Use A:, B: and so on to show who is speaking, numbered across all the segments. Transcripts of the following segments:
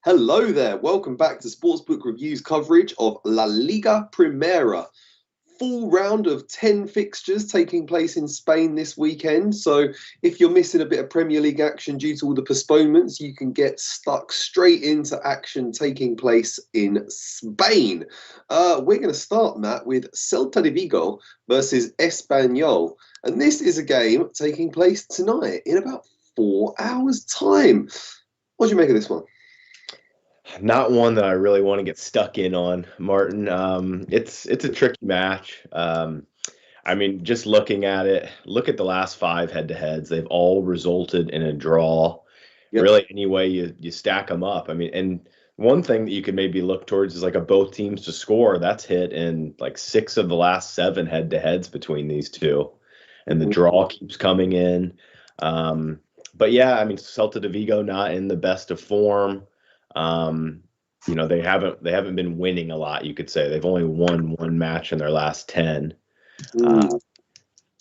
A: Hello there. Welcome back to Sportsbook Review's coverage of La Liga Primera. Full round of 10 fixtures taking place in Spain this weekend. So if you're missing a bit of Premier League action due to all the postponements, you can get stuck straight into action taking place in Spain. We're going to start, Matt, with Celta de Vigo versus Espanyol. And this is a game taking place tonight in about 4 hours' time. What do you make of this one?
B: Not one that I really want to get stuck in on, Martin. It's a tricky match. Just looking at it, look at the last 5 head-to-heads. They've all resulted in a draw.
A: Yep.
B: Really, any way you stack them up. And one thing that you could maybe look towards is like a both teams to score. That's hit in like 6 of the last 7 head-to-heads between these two, and the draw keeps coming in. But yeah, Celta de Vigo not in the best of form. They haven't been winning a lot, you could say. They've only won 1 match in their last 10. And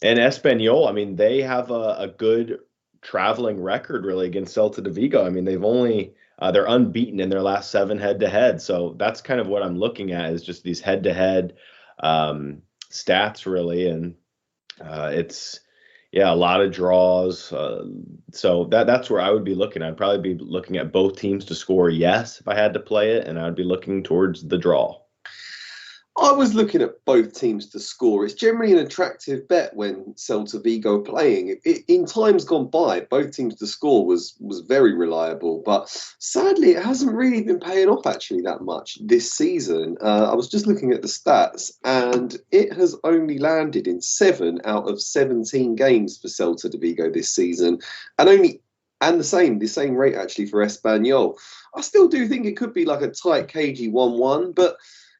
B: Espanyol, they have a good traveling record really against Celta de Vigo. They're unbeaten in their last 7 head-to-head. So that's kind of what I'm looking at, is just these head-to-head stats really. And it's a lot of draws. So that's where I would be looking. I'd probably be looking at both teams to score, yes, if I had to play it, and I'd be looking towards the draw.
A: I was looking at both teams to score. It's generally an attractive bet when Celta Vigo are playing. In times gone by, both teams to score was very reliable, but sadly it hasn't really been paying off actually that much this season. I was just looking at the stats, and it has only landed in 7 out of 17 games for Celta de Vigo this season, and the same rate actually for Espanyol. I still do think it could be like a tight, cagey 1-1, but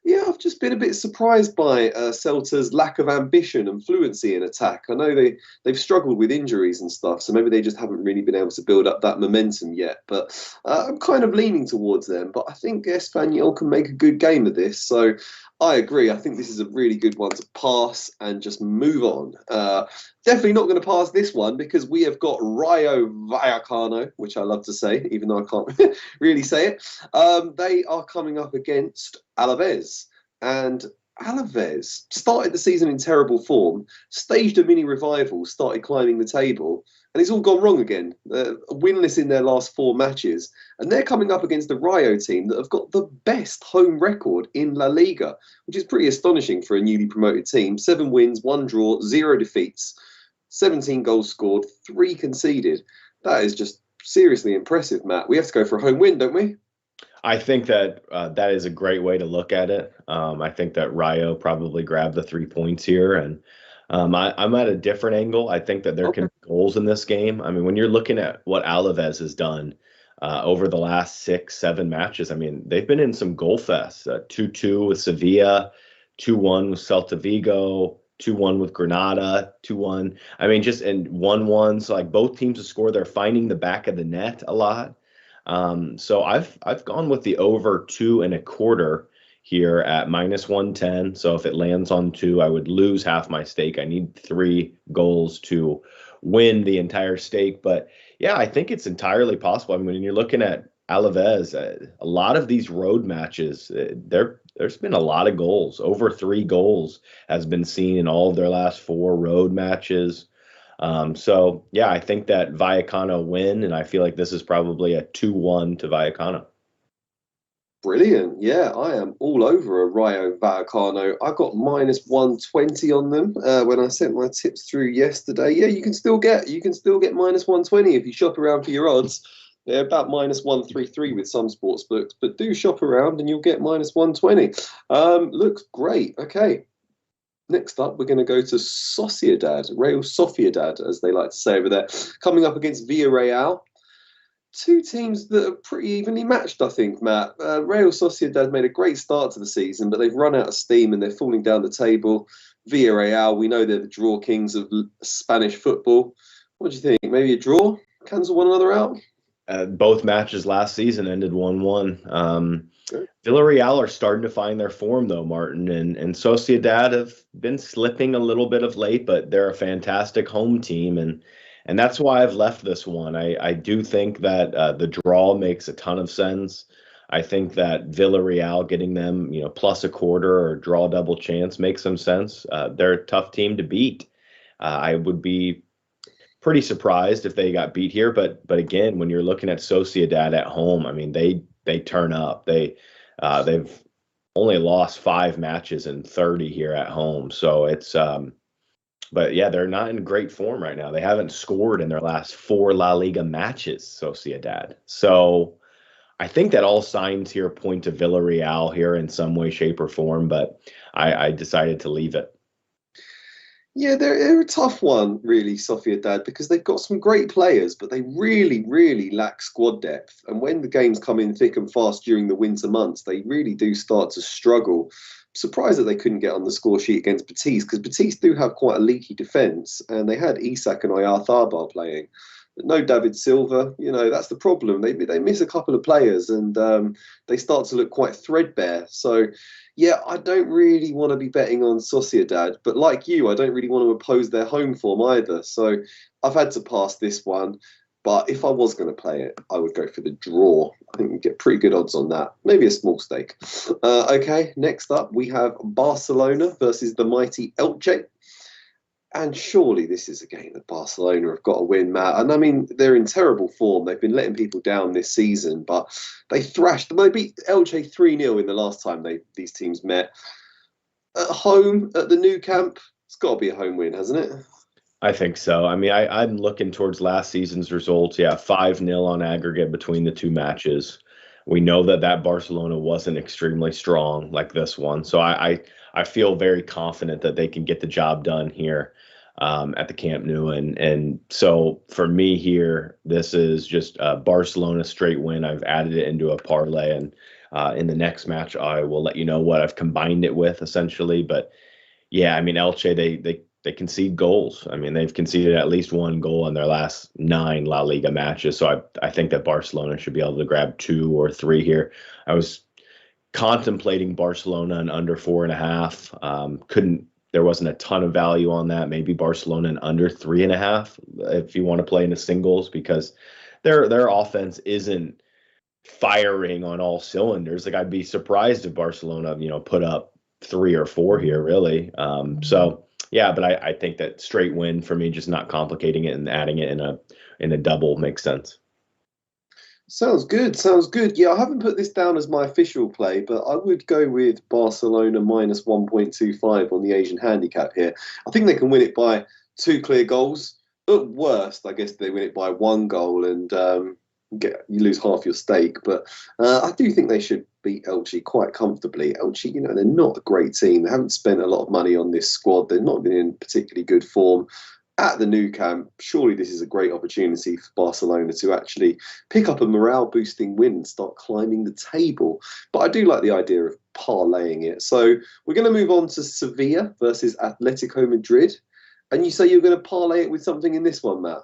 A: yeah, I've just been a bit surprised by Celta's lack of ambition and fluency in attack. I know they've struggled with injuries and stuff, so maybe they just haven't really been able to build up that momentum yet. But I'm kind of leaning towards them. But I think Espanyol can make a good game of this. So I agree. I think this is a really good one to pass and just move on. Definitely not going to pass this one because we have got Rayo Vallecano, which I love to say, even though I can't really say it. They are coming up against Alaves. And Alaves started the season in terrible form, staged a mini revival, started climbing the table, and it's all gone wrong again. Winless in their last 4 matches. And they're coming up against the Rayo team that have got the best home record in La Liga, which is pretty astonishing for a newly promoted team. 7 wins, 1 draw, 0 defeats, 17 goals scored, 3 conceded. That is just seriously impressive, Matt. We have to go for a home win, don't we?
B: I think that that is a great way to look at it. I think that Rayo probably grabbed the 3 points here, and I'm at a different angle. I think that there can be goals in this game. When you're looking at what Alaves has done over the last 6-7 matches, they've been in some goal fests. 2-2 with Sevilla, 2-1 with Celta Vigo, 2-1 with Granada, 2-1. Just in 1-1. So like both teams to score, they're finding the back of the net a lot. So I've gone with the over 2.25 here at -110. So if it lands on 2, I would lose half my stake. I need 3 goals to win the entire stake. But yeah, I think it's entirely possible. When you're looking at Alaves, a lot of these road matches, there's been a lot of goals. Over 3 goals has been seen in all of their last 4 road matches. So yeah, I think that Vallecano win, and I feel like this is probably a 2-1 to Vallecano.
A: Brilliant. Yeah, I am all over a Rayo Vallecano. I got -120 on them when I sent my tips through yesterday. Yeah, you can still get -120 if you shop around for your odds. They're about -133 with some sports books, but do shop around and you'll get -120. Looks great. Okay. Next up, we're going to go to Sociedad, Real Sociedad, as they like to say over there, coming up against Villarreal. 2 teams that are pretty evenly matched, I think, Matt. Real Sociedad made a great start to the season, but they've run out of steam and they're falling down the table. Villarreal, we know they're the draw kings of Spanish football. What do you think? Maybe a draw? Cancel one another out?
B: Both matches last season ended 1-1. Villarreal are starting to find their form, though, Martin, and Sociedad have been slipping a little bit of late, but they're a fantastic home team, and that's why I've left this one. I do think that the draw makes a ton of sense. I think that Villarreal getting them, plus a quarter or draw double chance makes some sense. They're a tough team to beat. I would be pretty surprised if they got beat here, but again, when you're looking at Sociedad at home, I mean they turn up. They've only lost 5 matches in 30 here at home, so it's but yeah, they're not in great form right now. They haven't scored in their last 4 La Liga matches, Sociedad. So I think that all signs here point to Villarreal here in some way, shape, or form, but I decided to leave it.
A: Yeah, they're a tough one, really, Sociedad, because they've got some great players, but they really, really lack squad depth. And when the games come in thick and fast during the winter months, they really do start to struggle. Surprised that they couldn't get on the score sheet against Betis, because Betis do have quite a leaky defence, and they had Isak and Oyarzábal playing. But no David Silva, that's the problem. They miss a couple of players, and they start to look quite threadbare. So, yeah, I don't really want to be betting on Sociedad, but like you, I don't really want to oppose their home form either. So I've had to pass this one. But if I was going to play it, I would go for the draw. I think we get pretty good odds on that. Maybe a small stake. Okay, next up, we have Barcelona versus the mighty Elche. And surely this is a game that Barcelona have got to win, Matt. And I mean, they're in terrible form. They've been letting people down this season, but they thrashed them. They beat Elche 3-0 in the last time these teams met. At home, at the new camp, it's got to be a home win, hasn't it?
B: I think so. I mean, I'm looking towards last season's results. Yeah, 5-0 on aggregate between the 2 matches. We know that Barcelona wasn't extremely strong like this one. So I feel very confident that they can get the job done here at the Camp Nou. And so for me here, this is just a Barcelona straight win. I've added it into a parlay, and in the next match, I will let you know what I've combined it with essentially. But yeah, I mean, Elche, they concede goals. I mean, they've conceded at least 1 goal in their last 9 La Liga matches. So I think that Barcelona should be able to grab 2 or 3 here. I was contemplating Barcelona and under 4.5. There wasn't a ton of value on that. Maybe Barcelona and under 3.5 if you want to play in the singles, because their offense isn't firing on all cylinders. Like, I'd be surprised if Barcelona, put up 3 or 4 here, really. So yeah, but I think that straight win for me, just not complicating it and adding it in a double makes sense.
A: Sounds good. Sounds good. Yeah, I haven't put this down as my official play, but I would go with Barcelona minus 1.25 on the Asian handicap here. I think they can win it by 2 clear goals. At worst, I guess they win it by 1 goal and you lose half your stake. But I do think they should beat Elche quite comfortably. Elche, they're not a great team. They haven't spent a lot of money on this squad. They've not been in particularly good form. At the new camp, surely this is a great opportunity for Barcelona to actually pick up a morale-boosting win and start climbing the table. But I do like the idea of parlaying it. So we're going to move on to Sevilla versus Atletico Madrid. And you say you're going to parlay it with something in this one, Matt?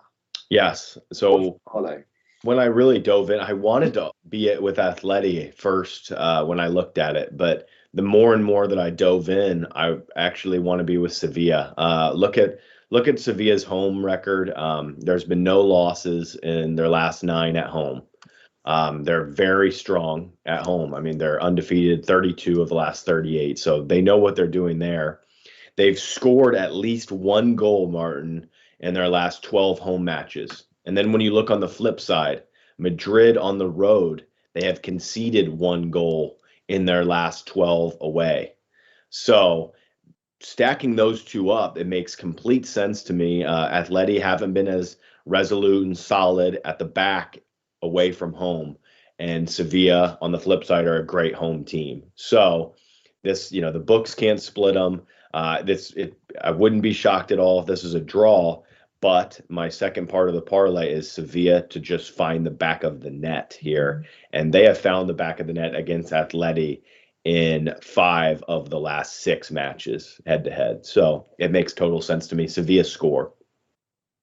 B: Yes. So
A: parlay?
B: When I really dove in, I wanted to be it with Atleti first when I looked at it. But the more and more that I dove in, I actually want to be with Sevilla. Look at Sevilla's home record. There's been no losses in their last 9 at home. They're very strong at home. I mean, they're undefeated, 32 of the last 38. So they know what they're doing there. They've scored at least 1 goal, Martin, in their last 12 home matches. And then when you look on the flip side, Madrid on the road, they have conceded 1 goal in their last 12 away. So stacking those 2 up, it makes complete sense to me. Atleti haven't been as resolute and solid at the back away from home, and Sevilla on the flip side are a great home team. So this, the books can't split them. I wouldn't be shocked at all if this is a draw. But my second part of the parlay is Sevilla to just find the back of the net here, and they have found the back of the net against Atleti in 5 of the last 6 matches head to head. So it makes total sense to me. Sevilla score.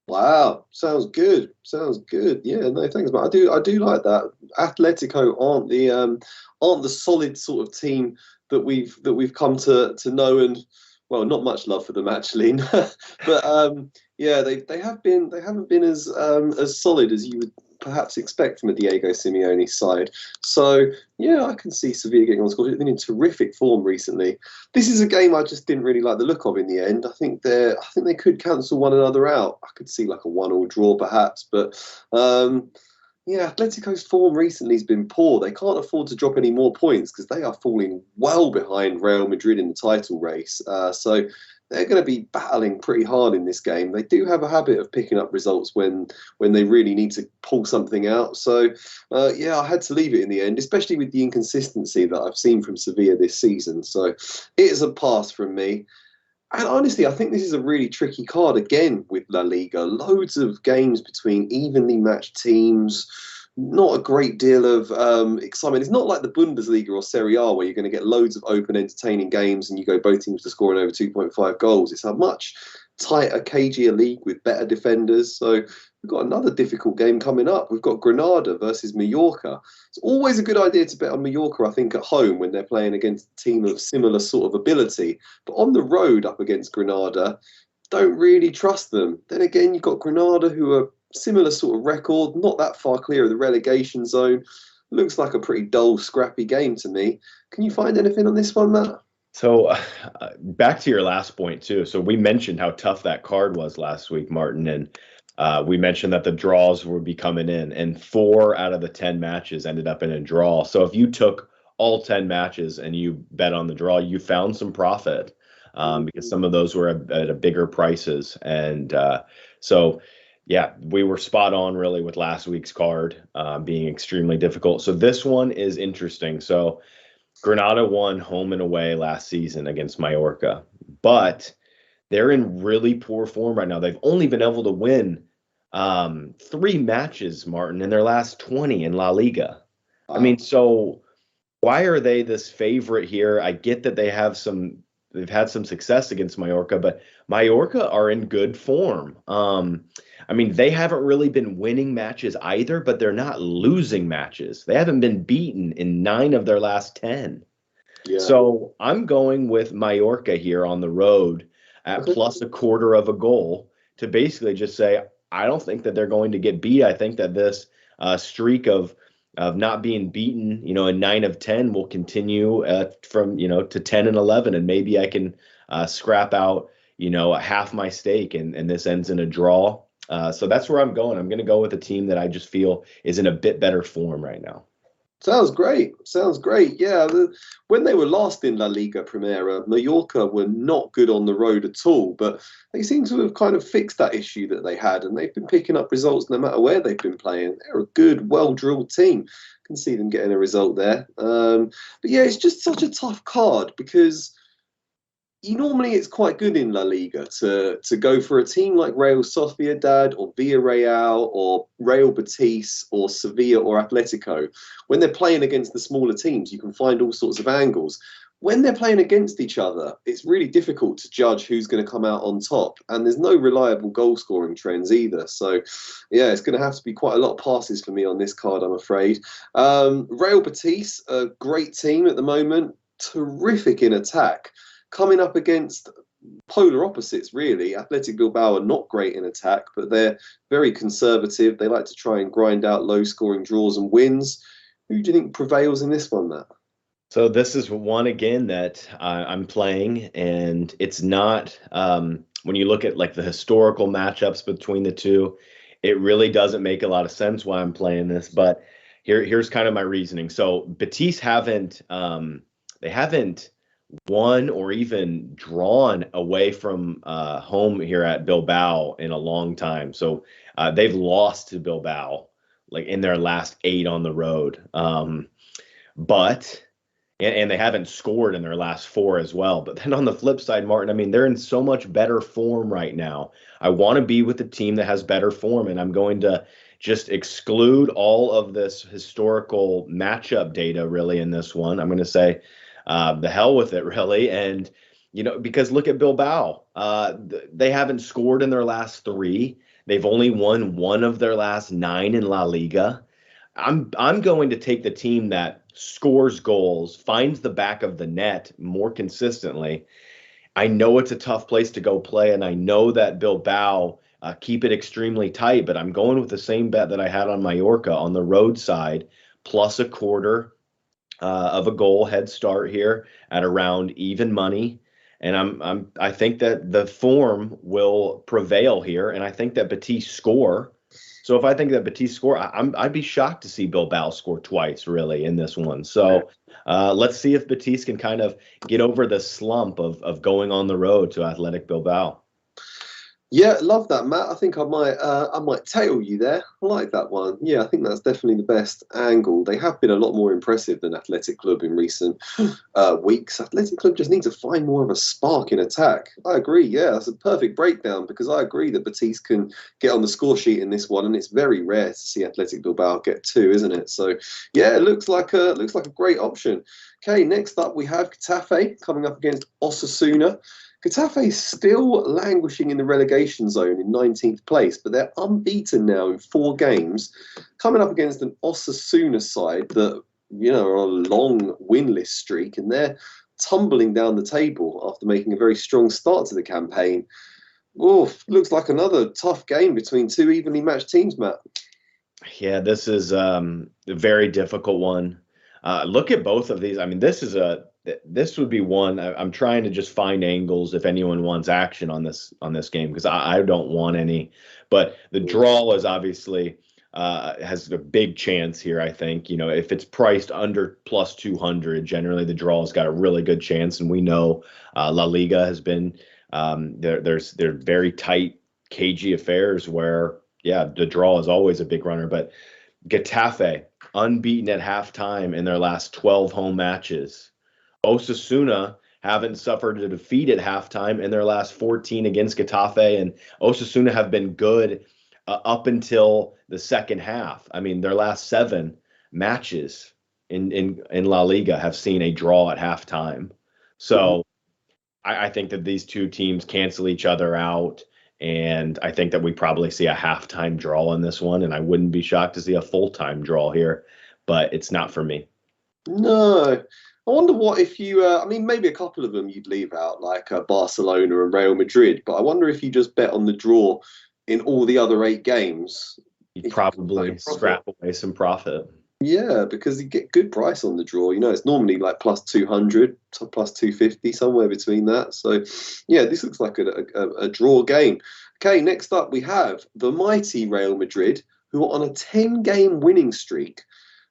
A: Wow, sounds good. Sounds good. Yeah, no, thanks, but I do like that. Atletico aren't the solid sort of team that we've come to know, and well, not much love for them actually. But yeah, they haven't been as solid as you perhaps expect from a Diego Simeone side. So, yeah, I can see Sevilla getting on score. They've been in terrific form recently. This is a game I just didn't really like the look of in the end. I think they could cancel one another out. I could see like a 1-1 draw perhaps, but yeah, Atletico's form recently has been poor. They can't afford to drop any more points because they are falling well behind Real Madrid in the title race. So they're going to be battling pretty hard in this game. They do have a habit of picking up results when they really need to pull something out. So, yeah, I had to leave it in the end, especially with the inconsistency that I've seen from Sevilla this season. So it is a pass from me. And honestly, I think this is a really tricky card again with La Liga. Loads of games between evenly matched teams. Not a great deal of excitement. It's not like the Bundesliga or Serie A where you're going to get loads of open, entertaining games and you go both teams to scoring over 2.5 goals. It's a much tighter, cagier league with better defenders. So we've got another difficult game coming up. We've got Granada versus Mallorca. It's always a good idea to bet on Mallorca, I think, at home when they're playing against a team of similar sort of ability. But on the road up against Granada, don't really trust them. Then again, you've got Granada who are similar sort of record, not that far clear of the relegation zone. Looks like a pretty dull, scrappy game to me. Can you find anything on this one, Matt?
B: So back to your last point, too. So we mentioned how tough that card was last week, Martin, and we mentioned that the draws would be coming in, and 4 out of the 10 matches ended up in a draw. So if you took all 10 matches and you bet on the draw, you found some profit because some of those were at a bigger prices. And so, yeah, we were spot on really with last week's card being extremely difficult. So this one is interesting. So Granada won home and away last season against Mallorca, but they're in really poor form right now. They've only been able to win 3 matches, Martin, in their last 20 in La Liga.
A: Wow.
B: I mean, so why are they this favorite here? I get that they've had some success against Mallorca, but Mallorca are in good form. I mean, they haven't really been winning matches either, but they're not losing matches. They haven't been beaten in 9 of their last 10.
A: Yeah.
B: So I'm going with Mallorca here on the road at plus a quarter of a goal to basically just say, I don't think that they're going to get beat. I think that this streak of not being beaten, in 9 of 10 will continue from, to 10 and 11. And maybe I can scrap out, half my stake and this ends in a draw. So that's where I'm going. I'm going to go with a team that I just feel is in a bit better form right now.
A: Sounds great. Yeah, when they were last in La Liga Primera, Mallorca were not good on the road at all, but they seem to have kind of fixed that issue that they had, and they've been picking up results no matter where they've been playing. They're a good, well-drilled team. Can see them getting a result there. But yeah, it's just such a tough card because normally it's quite good in La Liga to go for a team like Real Sociedad or Villarreal or Real Betis or Sevilla or Atletico. When they're playing against the smaller teams, you can find all sorts of angles. When they're playing against each other, it's really difficult to judge who's going to come out on top. And there's no reliable goal-scoring trends either. So, yeah, it's going to have to be quite a lot of passes for me on this card, I'm afraid. Real Betis, a great team at the moment, terrific in attack. Coming up against polar opposites, really. Athletic Bilbao are not great in attack, but they're very conservative. They like to try and grind out low-scoring draws and wins. Who do you think prevails in this one, Matt?
B: So this is one, again, that I'm playing, and it's not when you look at like the historical matchups between the two, it really doesn't make a lot of sense why I'm playing this, but here's kind of my reasoning. So Betis haven't won or even drawn away from home here at Bilbao in a long time. So they've lost to Bilbao like in their last 8 on the road. But they haven't scored in their last 4 as well. But then on the flip side, Martin, I mean, they're in so much better form right now. I want to be with a team that has better form, and I'm going to just exclude all of this historical matchup data really in this one. I'm going to say the hell with it, really. And, because look at Bilbao. They haven't scored in their last 3. They've only won 1 of their last 9 in La Liga. I'm going to take the team that scores goals, finds the back of the net more consistently. I know it's a tough place to go play, and I know that Bilbao keep it extremely tight. But I'm going with the same bet that I had on Mallorca on the road side, plus a quarter of a goal head start here at around even money. And I think that the form will prevail here, and I think that Betis score. So if I think that Betis score, I'd be shocked to see Bilbao score twice, really, in this one. So let's see if Betis can kind of get over the slump of going on the road to Athletic Bilbao.
A: Yeah, love that, Matt. I think I might tail you there. I like that one. Yeah, I think that's definitely the best angle. They have been a lot more impressive than Athletic Club in recent weeks. Athletic Club just need to find more of a spark in attack. I agree. Yeah, that's a perfect breakdown because I agree that Betis can get on the score sheet in this one, and it's very rare to see Athletic Bilbao get two, isn't it? So yeah, it looks like a great option. Okay, next up we have Getafe coming up against Osasuna. Getafe is still languishing in the relegation zone in 19th place, but they're unbeaten now in 4 games, coming up against an Osasuna side that, are on a long winless streak, and they're tumbling down the table after making a very strong start to the campaign. Oof, looks like another tough game between 2 evenly matched teams, Matt.
B: Yeah, this is a very difficult one. Look at both of these. I mean, this would be one. I'm trying to just find angles if anyone wants action on this game because I don't want any. But the draw is obviously has a big chance here. I think if it's priced under plus 200, generally the draw has got a really good chance, and we know La Liga has been they're very tight, cagey affairs where the draw is always a big runner. But Getafe unbeaten at halftime in their last 12 home matches. Osasuna haven't suffered a defeat at halftime in their last 14 against Getafe, and Osasuna have been good up until the second half. I mean, their last 7 matches in La Liga have seen a draw at halftime. So I think that these two teams cancel each other out, and I think that we probably see a halftime draw in this one, and I wouldn't be shocked to see a full-time draw here, but it's not for me.
A: No. I wonder what if you, maybe a couple of them you'd leave out, like Barcelona and Real Madrid, but I wonder if you just bet on the draw in all the other 8 games.
B: You probably scrap away some profit.
A: Yeah, because you get good price on the draw. It's normally like plus 200 to plus 250, somewhere between that. So, yeah, this looks like a draw game. Okay, next up we have the mighty Real Madrid, who are on a 10-game winning streak,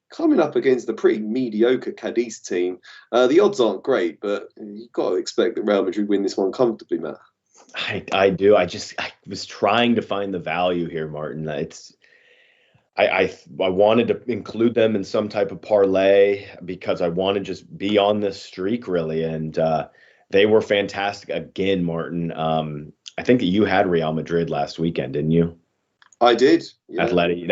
A: coming up against the pretty mediocre Cadiz team. The odds aren't great, but you've got to expect that Real Madrid win this one comfortably, Matt.
B: I do. I was trying to find the value here, Martin. I wanted to include them in some type of parlay because I want to just be on this streak, really. And they were fantastic again, Martin. I think that you had Real Madrid last weekend, didn't you?
A: I did.
B: Yeah. Athletic.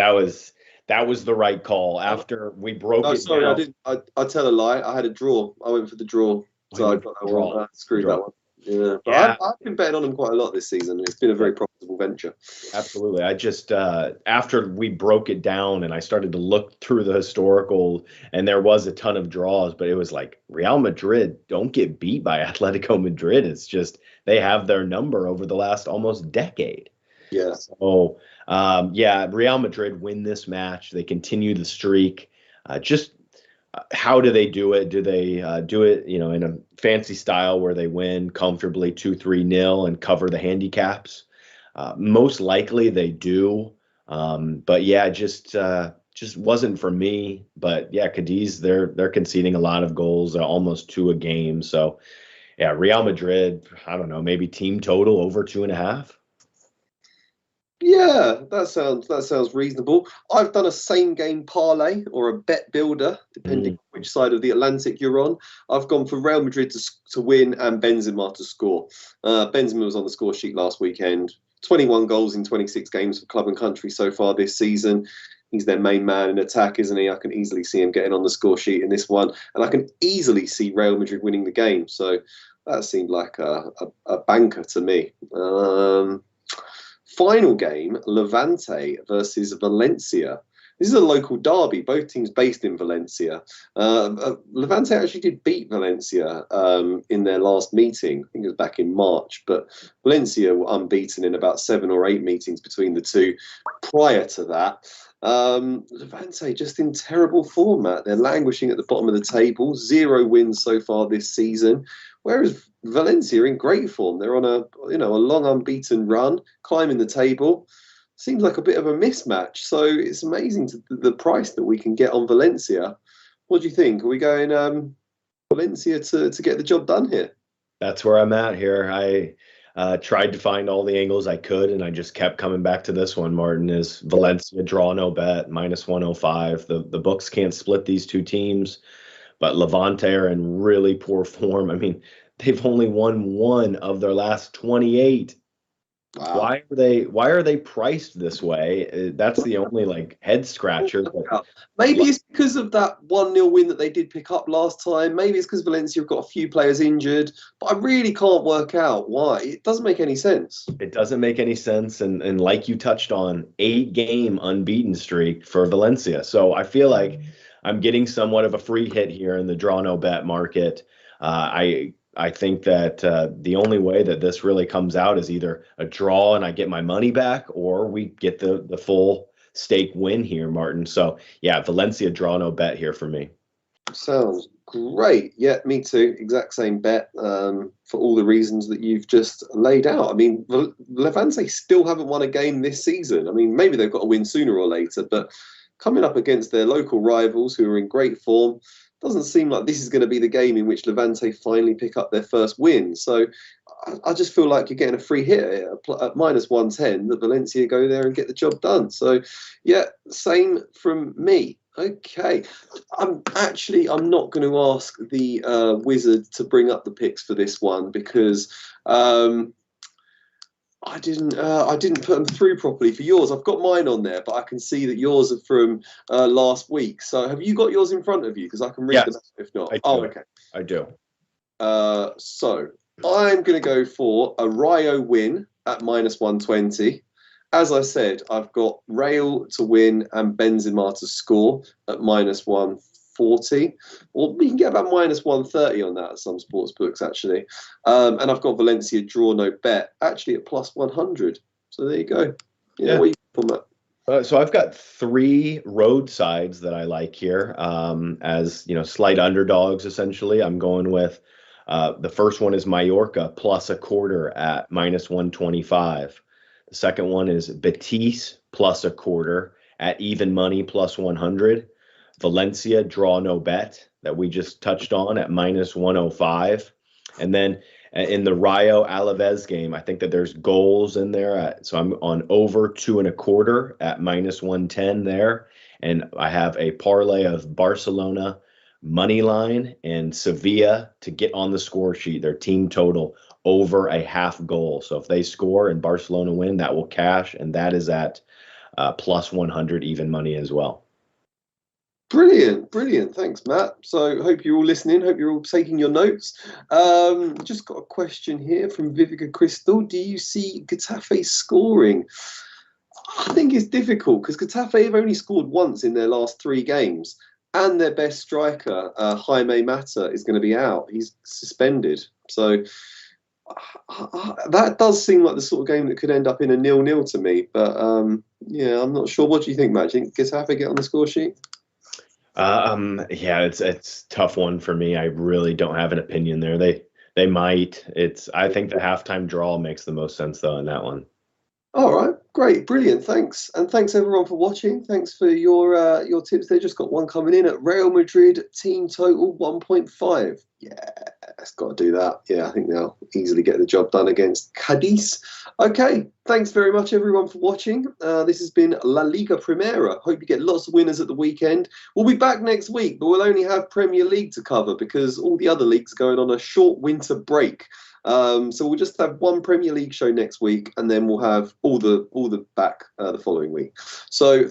B: That was the right call. After we broke it
A: sorry,
B: down.
A: I didn't. I tell a lie. I had a draw. I went for the draw. So I got that one. I screwed that one. Yeah, but I've been betting on them quite a lot this season. It's been a very profitable venture.
B: Absolutely. I just, after we broke it down and I started to look through the historical, and there was a ton of draws, but it was like Real Madrid don't get beat by Atletico Madrid. It's just they have their number over the last almost decade.
A: Yeah.
B: So, Real Madrid win this match. They continue the streak. How do they do it? Do they do it, in a fancy style where they win comfortably 2-3-0 and cover the handicaps? Most likely they do. But just wasn't for me. But yeah, Cadiz, they're conceding a lot of goals, almost 2 a game. So yeah, Real Madrid, I don't know, maybe team total over 2.5.
A: Yeah, that sounds reasonable. I've done a same game parlay or a bet builder, depending on which side of the Atlantic you're on. I've gone for Real Madrid to win and Benzema to score. Benzema was on the score sheet last weekend. 21 goals in 26 games for club and country so far this season. He's their main man in attack, isn't he? I can easily see him getting on the score sheet in this one, and I can easily see Real Madrid winning the game. So that seemed like a banker to me. Final game, Levante versus Valencia. This is a local derby, both teams based in Valencia. Levante actually did beat Valencia in their last meeting. I think it was back in March, but Valencia were unbeaten in about 7 or 8 meetings between the two prior to that. Levante just in terrible form, Matt. They're languishing at the bottom of the table, 0 wins so far this season. Whereas Valencia in great form. They're on a long unbeaten run, climbing the table. Seems like a bit of a mismatch. So it's amazing the price that we can get on Valencia. What do you think? Are we going Valencia to get the job done here?
B: That's where I'm at here. I tried to find all the angles I could, and I just kept coming back to this one, Martin, is Valencia draw no bet, -105. The books can't split these two teams, but Levante are in really poor form. I mean, they've only won 1 of their last 28.
A: Wow.
B: Why are they priced this way? That's the only head scratcher.
A: Maybe it's because of that 1-0 win that they did pick up last time. Maybe it's because Valencia have got a few players injured. But I really can't work out why. It doesn't make any sense.
B: It doesn't make any sense. And like you touched on, 8-game unbeaten streak for Valencia. So I feel like I'm getting somewhat of a free hit here in the draw no bet market. I think that the only way that this really comes out is either a draw and I get my money back, or we get the full stake win here, Martin. So yeah, Valencia draw no bet here for me.
A: Sounds great. Yeah, me too. Exact same bet for all the reasons that you've just laid out. I mean, Levante still haven't won a game this season. I mean, maybe they've got to win sooner or later, but coming up against their local rivals who are in great form, doesn't seem like this is going to be the game in which Levante finally pick up their first win. So I just feel like you're getting a free hit at -110 that Valencia go there and get the job done. So yeah, same from me. Okay, I'm not going to ask the wizard to bring up the picks for this one because I didn't put them through properly for yours. I've got mine on there, but I can see that yours are from last week. So have you got yours in front of you? Because I can read them if not. Okay.
B: I do.
A: So I'm going to go for a Rayo win at -120. As I said, I've got Real to win and Benzema to score at -140. Or we can get about -130 on that at some sports books, actually. And I've got Valencia draw no bet, actually at +100. So there you go. Yeah. What are you on that?
B: So I've got 3 roadsides that I like here as slight underdogs. Essentially, I'm going with the first one is Mallorca +1/4 at -125. The second one is Betis +1/4 at even money +100. Valencia draw no bet that we just touched on at -105. And then in the Rayo Alaves game, I think that there's goals in there. So I'm on over 2.25 at -110 there. And I have a parlay of Barcelona money line and Sevilla to get on the score sheet, their team total over a half goal. So if they score and Barcelona win, that will cash. And that is at +100 even money as well.
A: Brilliant. Thanks, Matt. So hope you're all listening. Hope you're all taking your notes. Just got a question here from Vivica Crystal. Do you see Getafe scoring? I think it's difficult because Getafe have only scored once in their last 3 games. And their best striker, Jaime Mata, is going to be out. He's suspended. So that does seem like the sort of game that could end up in a 0-0 to me. But yeah, I'm not sure. What do you think, Matt? Do you think Getafe get on the score sheet?
B: Yeah, it's a tough one for me. I really don't have an opinion there. They might. I think the halftime draw makes the most sense though in that one.
A: All right, great, brilliant, thanks, and thanks everyone for watching. Thanks for your tips. They just got one coming in at Real Madrid team total 1.5. Yeah, it's got to do that. Yeah, I think they'll easily get the job done against Cadiz. Okay, thanks very much everyone for watching. This has been La Liga Primera. Hope you get lots of winners at the weekend. We'll be back next week, but we'll only have Premier League to cover because all the other leagues are going on a short winter break. So we'll just have one Premier League show next week, and then we'll have all the back the following week. So